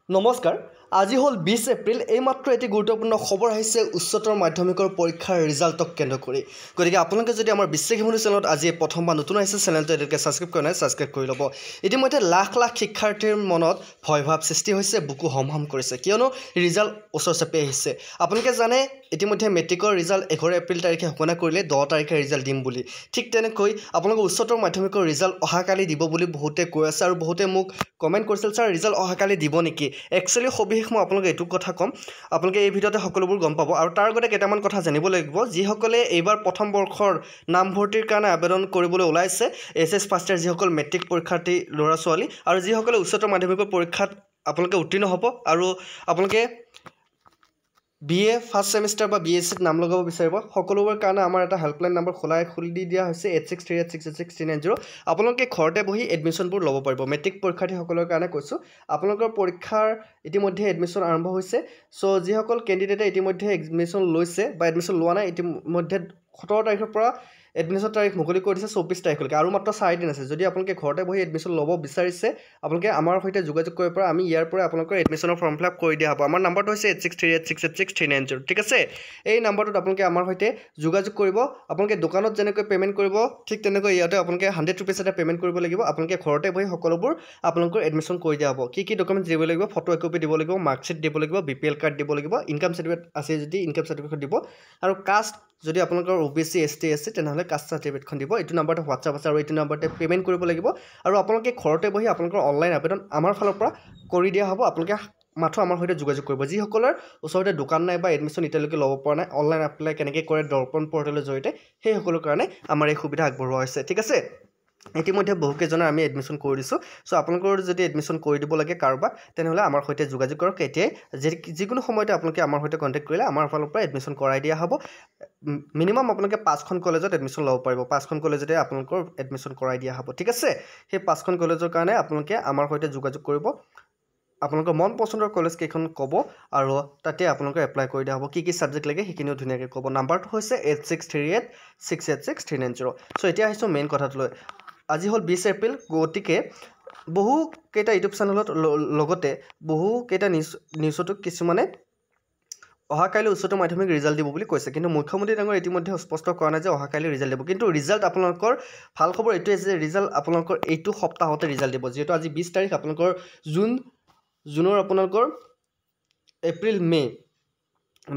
নমস্কাৰ আজি হল 20 এপ্ৰিল এইমাত্ৰ এটি গুৰুত্বপূৰ্ণ খবৰ আহিছে উচ্চতৰ মাধ্যমিকৰ পৰীক্ষাৰ ৰিজাল্টক কেন্দ্ৰ কৰি গতিকে আপোনালোকে যদি আমাৰ বিশ্বাসীমণি চেনেলত আজি প্ৰথমবাৰ নতুন আহিছে চেনেলটো এতিয়ালৈকে সাবস্ক্ৰাইব কৰা নাই সাবস্ক্ৰাইব কৰি ল'ব ইতিমধ্যে লাখ লাখ শিক্ষাৰ্থীৰ মনত ভয়ভাৱ সৃষ্টি হৈছে বুকু হমহম কৰিছে কিয়নো ৰিজাল্ট ওচৰ চাপি আহিছে আপোনালোকে জানে ইতিমধ্যে মেট্ৰিকৰ ৰিজাল্ট 11 এপ্ৰিল তাৰিখে ঘোষণা কৰিলে 10 তাৰিখে ৰিজাল্ট দিম বুলি ঠিক তেনেকৈ আপোনালোকে উচ্চতৰ মাধ্যমিকৰ ৰিজাল্ট অহাকালি দিব বুলি বহুতে কৈ আছে আৰু বহুতে মোক কমেন্ট কৰিছিল স্যাৰ ৰিজাল্ট অহাকালি দিব নেকি একচুয়ালি সবিশেষ মই আপোনালোকে এইটো কথা কম আপোনালোকে এই ভিডিওতে সকলোবোৰ গম পাব আৰু তাৰ আগতে কেইটামান কথা জানিব লাগিব যিসকলে এইবাৰ প্ৰথম বৰ্ষৰ নামভৰ্তিৰ কাৰণে আবেদন কৰিবলৈ ওলাইছে এছএছ ফাৰ্ষ্ট ইয়াৰ যিসকল মেট্ৰিক পৰীক্ষাৰ্থী ল'ৰা ছোৱালী আৰু যিসকলে উচ্চতৰ মাধ্যমিকৰ পৰীক্ষাত আপোনালোকে উত্তীৰ্ণ হ'ব আৰু আপোনালোকে BA ফাৰ্ষ্ট সেমিস্টাৰ বা BSc নাম লগাব বিচাৰিব সকলোবৰ কাৰণে আমাৰ এটা হেল্পলাইন নম্বৰ খুলি দিয়া হৈছে 8638666390 আপোনালোকে ঘৰতে বহি এডমিশনবোৰ ল'ব পাৰিব মেট্ৰিক পৰীক্ষাৰ্থীসকলৰ কাৰণে কৈছো আপোনালোকৰ পৰীক্ষাৰ ইতিমধ্যে এডমিশন আৰম্ভ হৈছে সো যিসকল কেণ্ডিডেটে ইতিমধ্যে এডমিশন লৈছে বা এডমিশন লোৱা নাই ইতিমধ্যে 17 তাৰিখৰ পৰা এডমিশন তাৰিখ মুকলি কৰি দিছে 24 তাৰিখলৈকে আৰু মাত্ৰ 4 দিন আছে যদি আপোনালোকে ঘৰতে বহি এডমিশন ল'ব বিচাৰিছে আপোনালোকে আমাৰ সৈতে যোগাযোগ কৰিব পৰা আমি ইয়াৰ পৰা আপোনালোকৰ এডমিশনৰ ফৰ্ম ফিলআপ কৰি দিয়া হ'ব আমাৰ নম্বৰটো হৈছে 8638666390 ঠিক আছে এই নম্বৰটোত আপোনালোকে আমাৰ সৈতে যোগাযোগ কৰিব আপোনালোকে দোকানত যেনেকৈ পেমেন্ট কৰিব ঠিক তেনেকৈ ইয়াতে আপোনালোকে 100 रुपीस এটা পেমেন্ট কৰিব লাগিব আপোনালোকে ঘৰতে বহি সকলোবোৰ আপোনালোকৰ এডমিশন কৰি দিয়া হ'ব কি ডকুমেন্ট দিব লাগিব ফটো একপি দিব লাগিব মাৰ্কশিট দিব লাগিব বিপিএল কাৰ্ড দিব লাগিব ইনকাম সাৰ্টিফিকেট আছে যদি ইনকাম সাৰ্টিফিকেট দিব আৰু কাষ্ট যদি আপোনালোকৰ OBC ST আছে তেনেহলে কাষ্ট সাৰ্টিফিকেটখন দিব এইটো নম্বৰতে WhatsApp আছে আৰু এইটো নম্বৰতে পেমেন্ট কৰিব লাগিব আৰু আপোনালোকে ঘৰতে বহি আপোনালোকৰ অনলাইন আবেদন আমাৰ ফালৰ পৰা কৰি দিয়া হ'ব আপোনালোকে মাত্ৰ আমাৰ সৈতে যোগাযোগ কৰিব যিসকলৰ ওচৰতে দোকান নাই বা এডমিশন ইতিয়ালৈকে ল'ব পৰা নাই অনলাইন এপ্লাই কেনেকৈ কৰে দৰ্পণ পৰ্টেলৰ জৰিয়তে সেই সকলৰ কাৰণে আমাৰ এই সুবিধা আগবঢ়োৱা হৈছে ঠিক আছে ইতিমধ্যে বহুকেইজনৰ আমি এডমিশন কৰি দিছো সো আপোনালোকৰ যদি এডমিশন কৰি দিব লাগে কাৰোবাক তেনেহলে আমাৰ সৈতে যোগাযোগ কৰক এতিয়াই যিকোনো সময়তে আপোনালোকে আমাৰ সৈতে কন্টাক্ট কৰিলে আমাৰ ফালৰ পৰা এডমিশন কৰাই দিয়া হ'ব মিনিমাম আপোনালোকে 5খন কলেজত এডমিশন ল'ব পাৰিব 5খন কলেজতে আপোনালোকৰ এডমিশন কৰাই দিয়া হ'ব ঠিক আছে সেই 5খন কলেজৰ কাৰণে আপোনালোকে আমাৰ সৈতে যোগাযোগ কৰিব আপোনালোকৰ মন পছন্দৰ কলেজ কেইখন ক'ব আৰু তাতে আপোনালোকে এপ্লাই কৰি দিয়া হ'ব কি সাবজেক্ট লাগে হেকিনিও ধুনিয়াকৈ ক'ব নাম্বাৰটো হৈছে 8638666390 সো এতিয়া আহিছো মেইন কথাটোলৈ আজি হল 20 এপ্ৰিল গতিকে বহু কেইটা ইউটিউব চেনেলত লগতে বহু কেইটা নিউজটো কিছুমানে অহাকালি উচ্চতৰ মাধ্যমিক ৰিজাল্ট দিব বুলি কৈছে কিন্তু মুখ্যমন্ত্ৰী ডাঙৰ ইতিমধ্যে স্পষ্ট কৰা নাই যে অহাকালি ৰিজাল্ট দিব কিন্তু ৰিজাল্ট আপোনালোকৰ ভাল খবৰ এইটোৱে যে ৰিজাল্ট আপোনালোকৰ এইটো সপ্তাহতে ৰিজাল্ট দিব যেটো আজি 20 তাৰিখ আপোনালোকৰ জুনৰ আপোনালোকৰ এপ্ৰিল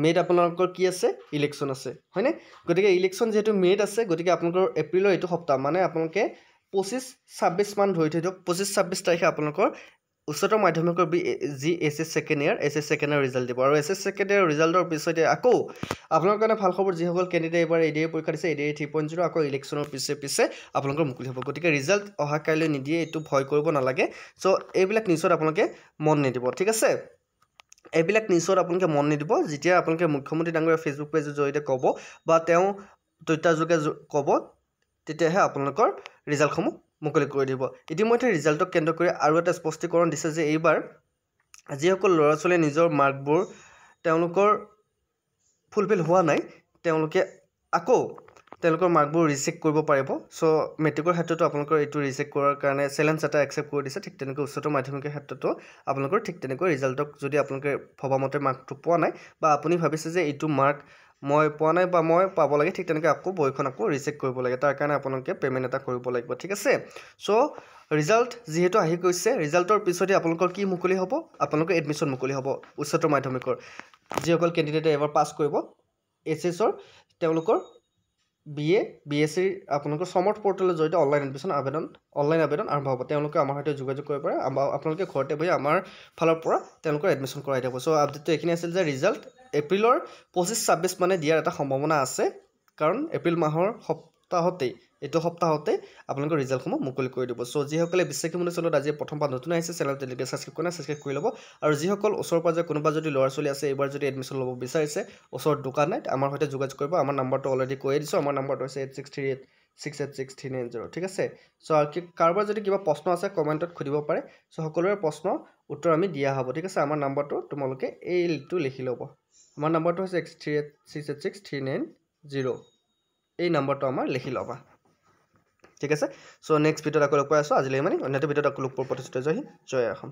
মেত আপোনালোকৰ কি আছে ইলেকশন আছে হয়নে গতিকে ইলেকশন যেটো মেত আছে গতিকে আপোনালোকৰ এপ্ৰিলৰ এইটো সপ্তাহ মানে আপোনালোকে 25-26 মান ধৰি থৈ দিয়ক 25-26 তাৰিখে আপোনালোকৰ উচ্চতৰ মাধ্যমিকৰ জি এছএছ সেকেন্ড ইয়াৰ ৰিজাল্ট দিব আৰু এছএছ সেকেন্ড ইয়াৰ ৰিজাল্টৰ পিছতে আকৌ আপোনালোকৰ কাৰণে ভাল খবৰ যিসকল কেণ্ডিডেট এবাৰ এডিএ পৰীক্ষা দিছে এডিএ 3.0 আকৌ ইলেকশনৰ পিছে আপোনালোকৰ মুকলি হ'ব গতিকে ৰিজাল্ট অহা কাইলৈ নিদিয়ে এইটো ভয় কৰিব নালাগে সো এইবিলাক নিউজত আপোনালোকে মন নিদিব ঠিক আছে এইবিলাক নিউজত আপোনালোকে মন নিদিব যেতিয়া আপোনালোকে মুখ্যমন্ত্ৰী ডাঙৰীয়া ফেচবুক পেজৰ জৰিয়তে ক'ব বা তেওঁ টুইটাৰ যোগে ক'ব তেতিয়াহে আপোনালোকৰ ৰিজাল্টসমূহ মুকলি কৰি দিব ইতিমধ্যে ৰিজাল্টক কেন্দ্ৰ কৰি আৰু এটা স্পষ্টীকৰণ দিছে যে এইবাৰ যিসকল ল'ৰা ছোৱালীয়ে নিজৰ মাৰ্কবোৰ তেওঁলোকৰ ফুলফিল হোৱা নাই তেওঁলোকে আকৌ তেওঁলোকৰ মাৰ্কবোৰ ৰিচেক কৰিব পাৰিব সো মেট্ৰিকৰ ক্ষেত্ৰতো আপোনালোকৰ এইটো ৰিচেক কৰাৰ কাৰণে চ্যালেঞ্জ এটা একসেপ্ট কৰি দিছে ঠিক তেনেকৈ উচ্চতৰ মাধ্যমিকৰ ক্ষেত্ৰতো আপোনালোকৰ ঠিক তেনেকৈ ৰিজাল্টক যদি আপোনালোকে ভবামতে মাৰ্কটো পোৱা নাই বা আপুনি ভাবিছে যে এইটো মাৰ্ক মই পোৱা নাই বা মই পাব লাগে ঠিক তেনেকৈ আকৌ বইখন আকৌ ৰিচেক কৰিব লাগে তাৰ কাৰণে আপোনালোকে পেমেন্ট এটা কৰিব লাগিব ঠিক আছে সো ৰিজাল্ট যেহেতু আহি গৈছে ৰিজাল্টৰ পিছতে আপোনালোকৰ কি মুকলি হ'ব আপোনালোকৰ এডমিশন মুকলি হ'ব উচ্চতৰ মাধ্যমিকৰ যিসকল কেণ্ডিডেটে এবাৰ পাস কৰিব এছএছৰ তেওঁলোকৰ BA BSc আপোনালোকৰ সমৰ্থ পৰ্টেলৰ জৰিয়তে অনলাইন আবেদন আৰম্ভ হ'ব তেওঁলোকে আমাৰ সৈতে যোগাযোগ কৰিব পাৰে আপোনালোকে ঘৰতে বহি আমাৰ ফালৰ পৰা তেওঁলোকৰ এডমিশন কৰাই দিব সো আপডেটটো এখিনি আছিল যে ৰিজাল্ট এপ্ৰিলৰ 25-26 মানে দিয়াৰ এটা সম্ভাৱনা আছে কাৰণ এপ্ৰিল মাহৰ এইটো সপ্তাহতে আপোনালোকৰ ৰিজাল্টসমূহ মুকলি কৰি দিব সো যিসকলে বিশ্বাসীমণি চেনেলত আজি প্ৰথমবাৰ নতুন আহিছে চেনেলটো এতিয়ালৈকে সাবস্ক্ৰাইব কৰি ল'ব আৰু যিসকল ওচৰ পাজৰে কোনোবা যদি ল'ৰা ছোৱালী আছে এইবাৰ যদি এডমিশন ল'ব বিচাৰিছে ওচৰত দোকান নাই আমাৰ সৈতে যোগাযোগ কৰিব আমাৰ নম্বৰটো অলৰেডি কৈ দিছো আমাৰ নম্বৰটো হৈছে 8638666390 ঠিক আছে সো কাৰোবাৰ যদি কিবা প্ৰশ্ন আছে কমেন্টত খুদিব পাৰে সো সকলোৰে প্ৰশ্ন উত্তৰ আমি দিয়া হ'ব ঠিক আছে আমাৰ নম্বৰটো তোমালোকে এইটো লিখি ল'ব আমাৰ নম্বৰটো হৈছে 8638666390 এই নম্বৰটো আমাৰ লিখি ল'বা ঠিক আছে সো নেক্সট ভিডিওত আকৌ লগ পাই আছো আজিলৈ মানে অন্যটো ভিডিওত আকৌ লগ পোৱাৰ প্ৰতিশ্ৰুতি জয় হিন্দ জয় অসম